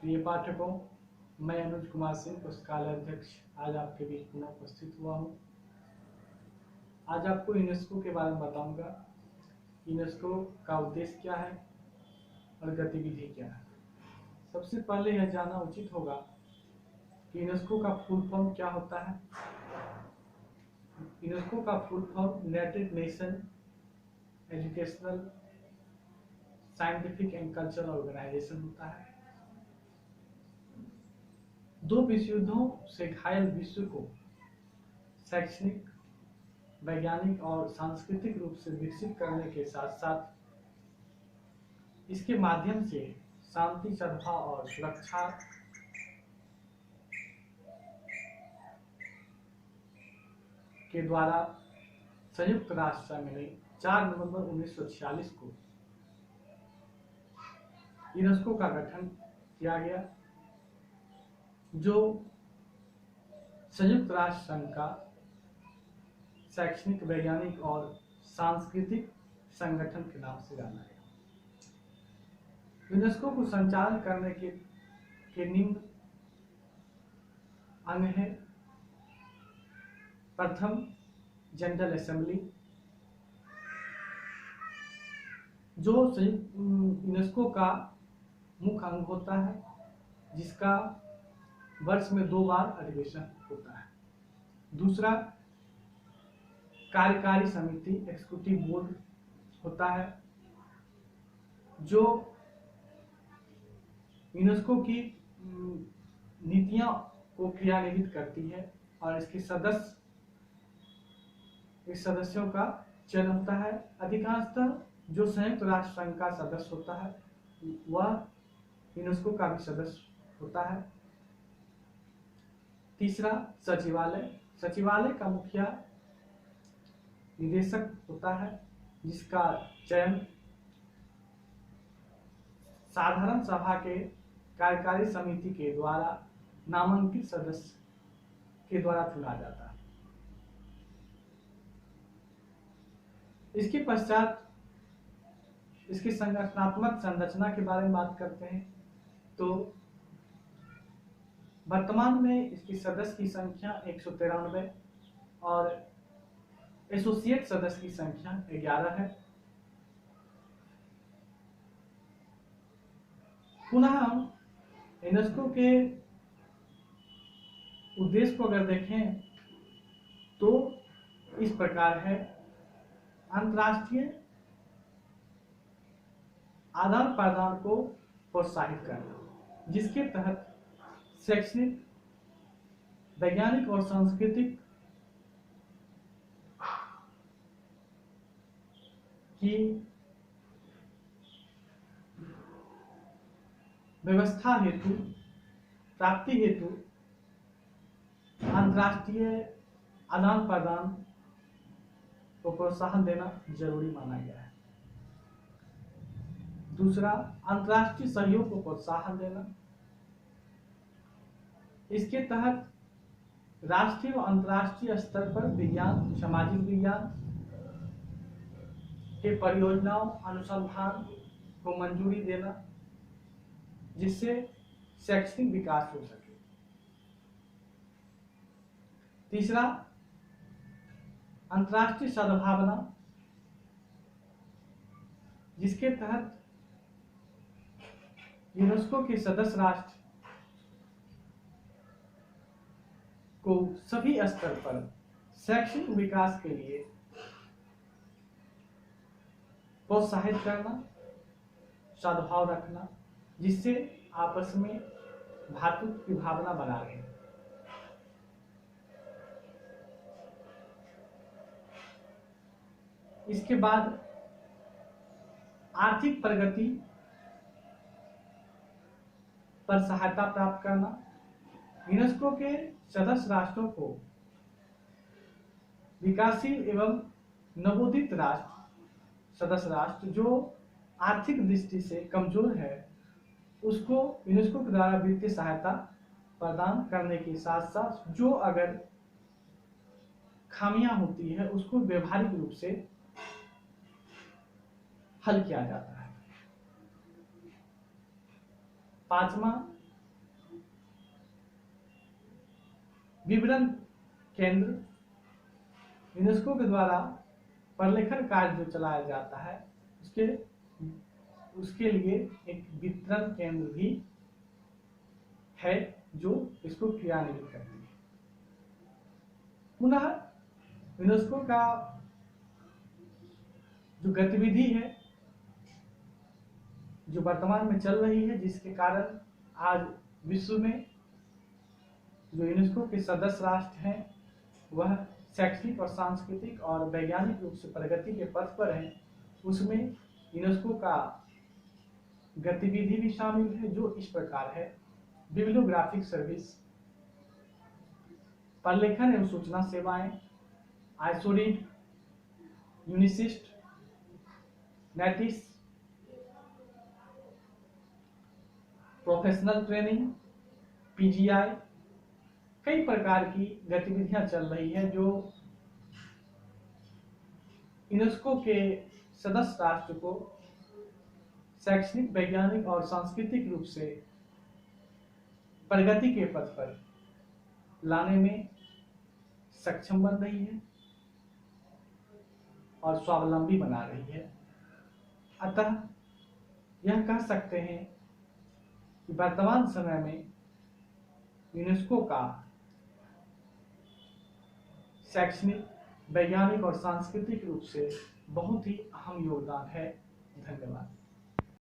प्रिय पाठकों, मैं अनुज कुमार सिंह, पुस्तकालय अध्यक्ष, आज आपके बीच पुनः उपस्थित हुआ हूँ। आज आपको यूनेस्को के बारे में बताऊंगा। यूनेस्को का उद्देश्य क्या है और गतिविधि क्या है। सबसे पहले यह जानना उचित होगा कि यूनेस्को का फुल फॉर्म क्या होता है। यूनेस्को का full form United Nation educational, scientific and cultural organisation होता है। दो विश्व युद्धों से घायल विश्व को शैक्षणिक, वैज्ञानिक और सांस्कृतिक रूप से विकसित करने के साथ साथ इसके माध्यम से शांति, सद्भाव और सुरक्षा के द्वारा संयुक्त राष्ट्र संघ ने 4 नवंबर 1946 को यूनेस्को का गठन किया गया, जो संयुक्त राष्ट्र संघ का शैक्षणिक, वैज्ञानिक और सांस्कृतिक संगठन के नाम से जाना गया। यूनेस्को को संचालन करने के निम्न अंग है। प्रथम, जनरल असेंबली, जो यूनेस्को का मुख्य अंग होता है, जिसका वर्ष में 2 बार अधिवेशन होता है। दूसरा, कार्यकारी समिति, एग्जीक्यूटिव बोर्ड होता है, जो यूनेस्को की नीतियों को क्रियान्वित करती है और इसके सदस्यों का चयन होता है। अधिकांशतः जो संयुक्त राष्ट्र संघ का सदस्य होता है वह यूनेस्को का भी सदस्य होता है। तीसरा, सचिवालय। सचिवालय का मुखिया निदेशक होता है, जिसका चयन साधारण सभा के कार्यकारी समिति के द्वारा नामांकित सदस्य के द्वारा चुना जाता है। इसके पश्चात इसकी संगठनात्मक संरचना के बारे में बात करते हैं तो वर्तमान में इसकी सदस्य की संख्या 193 और एसोसिएट सदस्य की संख्या 11 है। पुनः हम यूनेस्को के उद्देश्य को अगर देखें तो इस प्रकार है। अंतर्राष्ट्रीय आदान प्रदान को प्रोत्साहित करना, जिसके तहत शैक्षणिक, वैज्ञानिक और सांस्कृतिक की व्यवस्था हेतु, प्राप्ति हेतु अंतर्राष्ट्रीय आदान प्रदान को प्रोत्साहन देना जरूरी माना गया है। दूसरा, अंतर्राष्ट्रीय सहयोग को प्रोत्साहन देना। इसके तहत राष्ट्रीय व अंतर्राष्ट्रीय स्तर पर विज्ञान, सामाजिक विज्ञान के परियोजनाओं, अनुसंधान को मंजूरी देना, जिससे शैक्षणिक विकास हो सके। तीसरा, अंतर्राष्ट्रीय सद्भावना, जिसके तहत यूनेस्को के सदस्य राष्ट्र को सभी स्तर पर शैक्षणिक विकास के लिए प्रोत्साहित करना, सद्भाव रखना, जिससे आपस में भ्रातृत्व की भावना बना रहे। इसके बाद आर्थिक प्रगति पर सहायता प्राप्त करना। यूनेस्को के सदस्य राष्ट्रों को विकासशील एवं नवोदित राष्ट्र, सदस्य राष्ट्र जो आर्थिक दृष्टि से कमजोर है, उसको यूनेस्को के द्वारा वित्तीय सहायता प्रदान करने के साथ साथ जो अगर खामियां होती है उसको व्यवहारिक रूप से हल किया जाता है। पांचवा, विवरण केंद्र, यूनेस्को के द्वारा प्रलेखन कार्य जो चलाया जाता है उसके लिए एक वितरण केंद्र भी है जो इसको क्रियान्वित करती है। पुनः यूनेस्को का जो गतिविधि है जो वर्तमान में चल रही है, जिसके कारण आज विश्व में जो यूनेस्को के सदस्य राष्ट्र हैं वह शैक्षणिक और सांस्कृतिक और वैज्ञानिक रूप से प्रगति के पथ पर हैं, उसमें यूनेस्को का गतिविधि भी शामिल है जो इस प्रकार है। बिब्लियोग्राफिक सर्विस, प्रलेखन एवं सूचना सेवाएं, आइसोरीड, यूनिसिस्ट, नेटिस, प्रोफेशनल ट्रेनिंग, पीजीआई, कई प्रकार की गतिविधियां चल रही है जो यूनेस्को के सदस्य राष्ट्र को शैक्षणिक, वैज्ञानिक और सांस्कृतिक रूप से प्रगति के पथ पर लाने में सक्षम बन रही है और स्वावलंबी बना रही है। अतः यह कह सकते हैं कि वर्तमान समय में यूनेस्को का शैक्षणिक, वैज्ञानिक और सांस्कृतिक रूप से बहुत ही अहम योगदान है। धन्यवाद।